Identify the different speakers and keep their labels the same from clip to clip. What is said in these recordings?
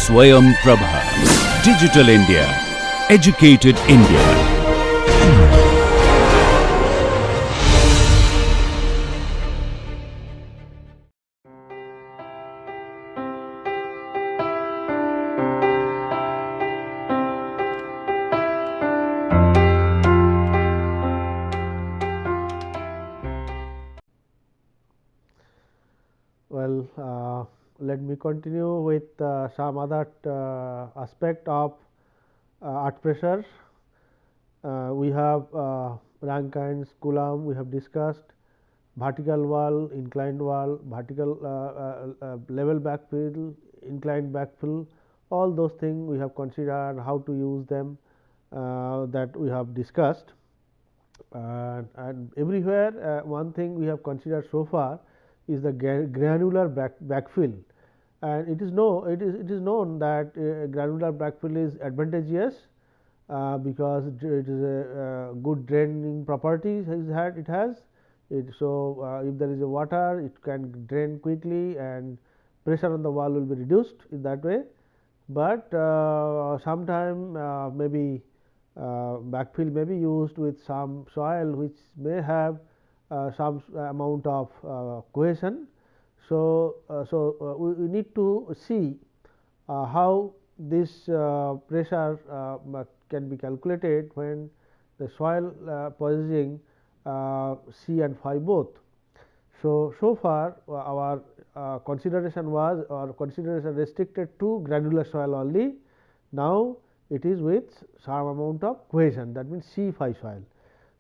Speaker 1: Swayam Prabha. Digital India. Educated India.
Speaker 2: Well, let me continue with some other aspect of earth pressure. We have Rankine's Coulomb, we have discussed vertical wall, inclined wall, vertical level backfill, inclined backfill, all those things we have considered, how to use them, that we have discussed. And everywhere one thing we have considered so far is the granular backfill, and it is known that granular backfill is advantageous because it is a good draining properties it has. So if there is a water, it can drain quickly and pressure on the wall will be reduced in that way. But sometime maybe backfill may be used with some soil which may have some amount of cohesion. So we need to see how this pressure can be calculated when the soil possessing C and phi both. So far our consideration was, or consideration restricted to granular soil only. Now it is with some amount of cohesion, that means C phi soil.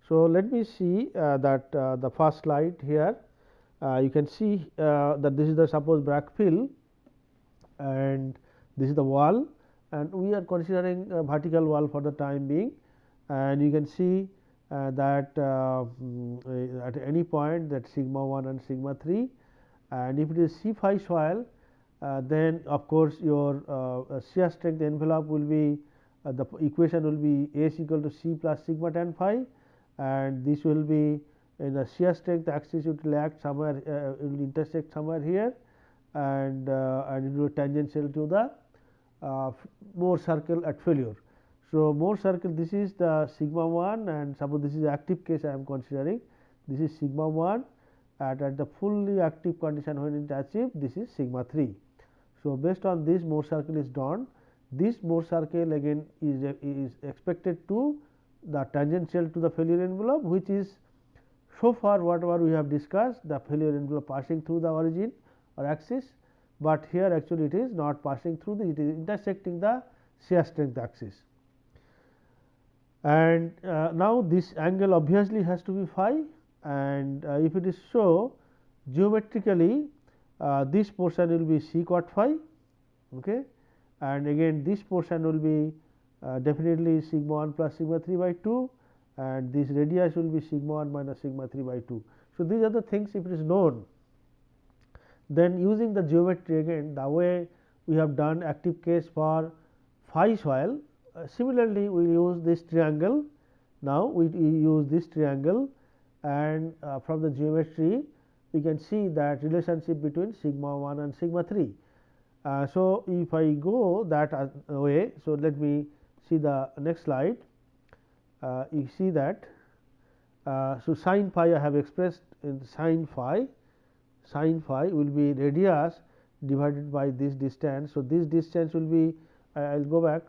Speaker 2: So let me see that the first slide here. You can see that this is the suppose backfill and this is the wall, and we are considering a vertical wall for the time being, and you can see that at any point that sigma 1 and sigma 3, and if it is C phi soil, then of course your shear strength envelope will be the equation will be A is equal to C plus sigma tan phi, and this will be in the shear strength axis, it will act somewhere, it will intersect somewhere here, and it will be tangential to the Mohr circle at failure. So Mohr circle, this is the sigma 1, and suppose this is active case I am considering, this is sigma 1, at the fully active condition when it achieved, this is sigma 3. So based on this Mohr circle is drawn. This Mohr circle again is expected to the tangential to the failure envelope, which is so far whatever we have discussed, the failure envelope passing through the origin or axis, but here actually it is not passing through it is intersecting the shear strength axis. And now this angle obviously has to be phi, and if it is so, geometrically this portion will be C cot phi, okay, and again this portion will be definitely sigma 1 plus sigma 3 by 2, and this radius will be sigma 1 minus sigma 3 by 2. So these are the things if it is known, then using the geometry again the way we have done active case for phi soil, similarly we use this triangle. Now we use this triangle, and from the geometry we can see that relationship between sigma 1 and sigma 3. So if I go that way, so let me see the next slide. You see that so sin phi I have expressed in sin phi will be radius divided by this distance. So this distance will be, I will go back,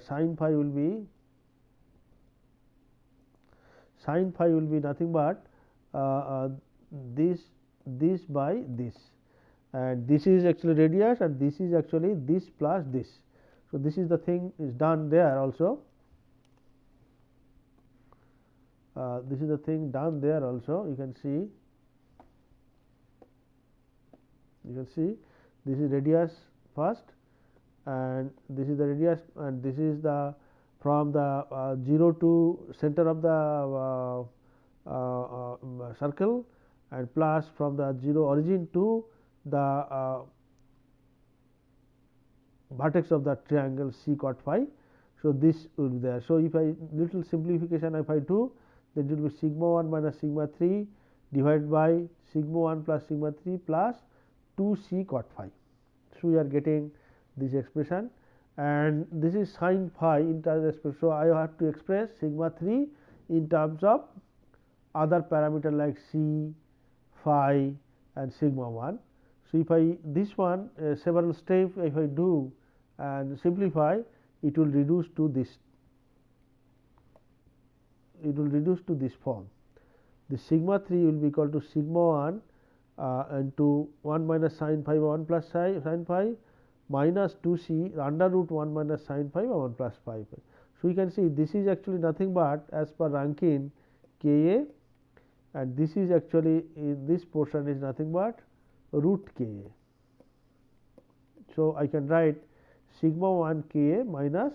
Speaker 2: sin phi will be nothing but this by this, and this is actually radius, and this is actually this plus this. So this is the thing is done there also. This is the thing done there also. You can see this is radius first, and this is the radius, and this is the from the 0 to center of the circle, and plus from the 0 origin to the vertex of the triangle C cot phi. So this will be there. So if I little simplification if I do, then it will be sigma 1 minus sigma 3 divided by sigma 1 plus sigma 3 plus 2c cot phi. So, we are getting this expression, and this is sin phi in terms of expression. So, I have to express sigma 3 in terms of other parameter like c, phi and sigma 1. So, if I this one several steps if I do and simplify, it will reduce to this, it will reduce to this form. The sigma 3 will be equal to sigma 1 into 1 minus sin phi by 1 plus sin phi minus 2c under root 1 minus sin phi by 1 plus phi. So, we can see this is actually nothing but as per Rankine Ka, and this is actually this portion is nothing but root Ka. So, I can write sigma 1 Ka minus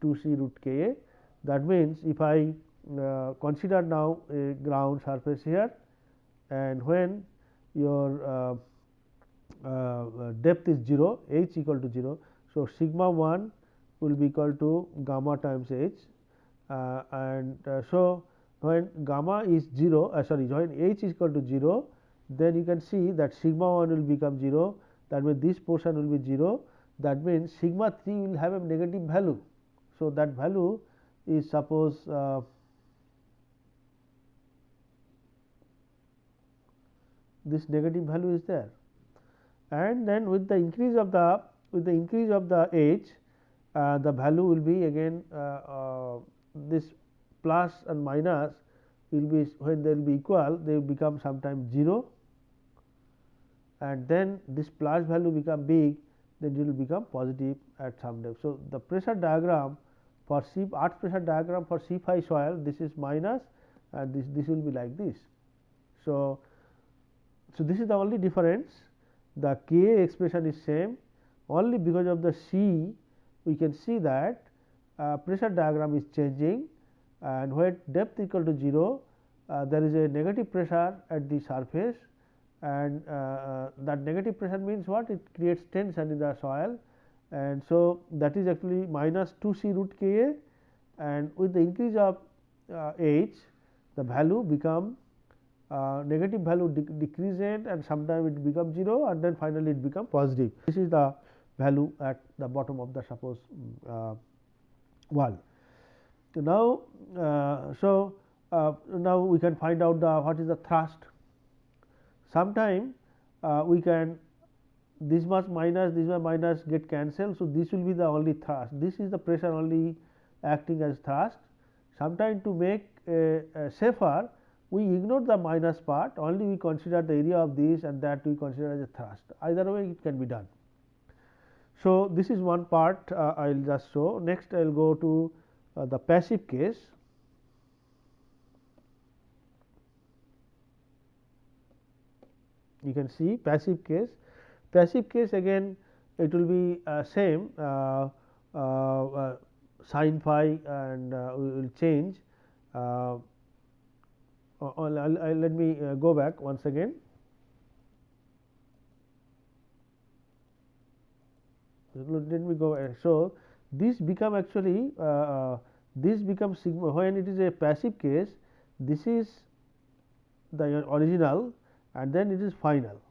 Speaker 2: 2c root Ka. That means, if I consider now a ground surface here, and when your depth is 0, h equal to 0. So, sigma 1 will be equal to gamma times h, so when gamma is 0 when h is equal to 0, then you can see that sigma 1 will become 0, that means this portion will be 0, that means sigma 3 will have a negative value. So, that value is suppose this negative value is there, and then with the increase of the h, the value will be again this plus and minus will be, when they will be equal, they will become sometimes 0, and then this plus value become big, then it will become positive at some depth. So, the pressure diagram for earth pressure diagram for C phi soil, this is minus, and this will be like this. So, this is the only difference. The Ka expression is same, only because of the C we can see that pressure diagram is changing, and when depth equal to 0, there is a negative pressure at the surface, and that negative pressure means what? It creates tension in the soil, and so that is actually minus 2c root Ka, and with the increase of h, the value become negative value decreases, and sometimes it becomes 0, and then finally it becomes positive. This is the value at the bottom of the suppose wall. So, now now we can find out the what is the thrust. Sometime we can this much minus get cancelled. So, this will be the only thrust. This is the pressure only acting as thrust. Sometime to make safer, we ignore the minus part, only we consider the area of this, and that we consider as a thrust. Either way it can be done. So, this is one part I will just show. Next I will go to the passive case. You can see passive case. Passive case again it will be same sin phi, and we will change. Let me go back once again. Let me go. So, this become actually this becomes sigma when it is a passive case. This is the original, and then it is final.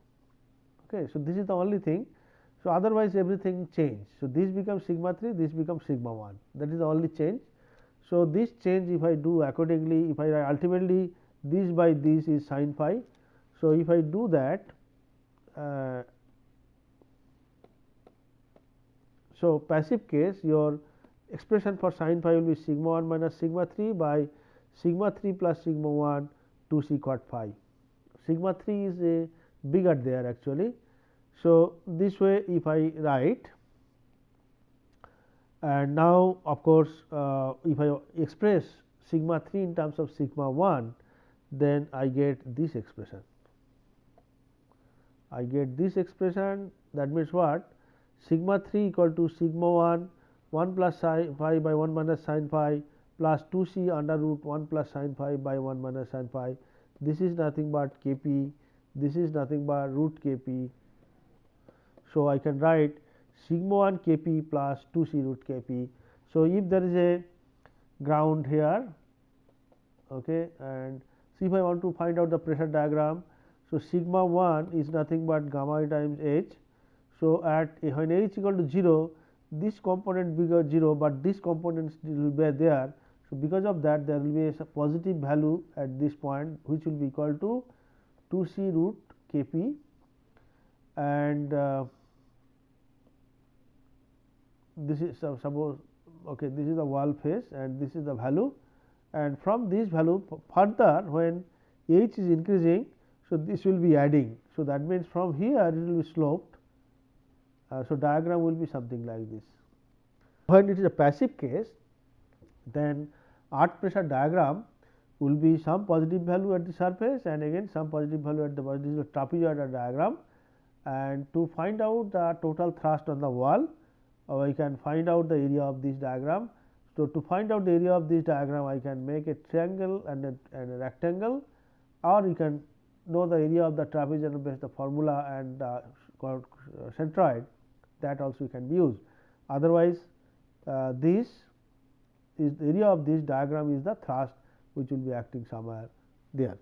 Speaker 2: Okay. So, this is the only thing. So, otherwise everything change. So, this becomes sigma 3, this becomes sigma 1, that is the only change. So, this change if I do accordingly, if I ultimately this by this is sin phi. So, if I do that, so passive case, your expression for sin phi will be sigma 1 minus sigma 3 by sigma 3 plus sigma 1 2c cot phi. Sigma 3 is a bigger there actually. So, this way if I write, and now of course, if I express sigma 3 in terms of sigma 1, then I get this expression. I get this expression, that means what? Sigma 3 equal to sigma 1 plus sin phi by 1 minus sin phi plus 2c under root 1 plus sin phi by 1 minus sin phi. This is nothing but Kp, this is nothing but root Kp. So, I can write sigma 1 Kp plus 2c root Kp. So, if there is a ground here, okay, and see if I want to find out the pressure diagram. So, sigma 1 is nothing but gamma times h. So, at when h equal to 0, this component becomes 0, but this component will be there. So, because of that there will be a positive value at this point, which will be equal to 2 c root k p, and this is suppose okay, this is the wall face and this is the value, and from this value further when h is increasing, so this will be adding. So, that means from here it will be sloped. So, diagram will be something like this. When it is a passive case, then earth pressure diagram will be some positive value at the surface and again some positive value at the bottom. This is a trapezoidal diagram, and to find out the total thrust on the wall, I can find out the area of this diagram. So, to find out the area of this diagram, I can make a triangle and a rectangle, or you can know the area of the trapezoidal base, the formula and centroid, that also can be used. Otherwise, this is the area of this diagram is the thrust which will be acting somewhere there.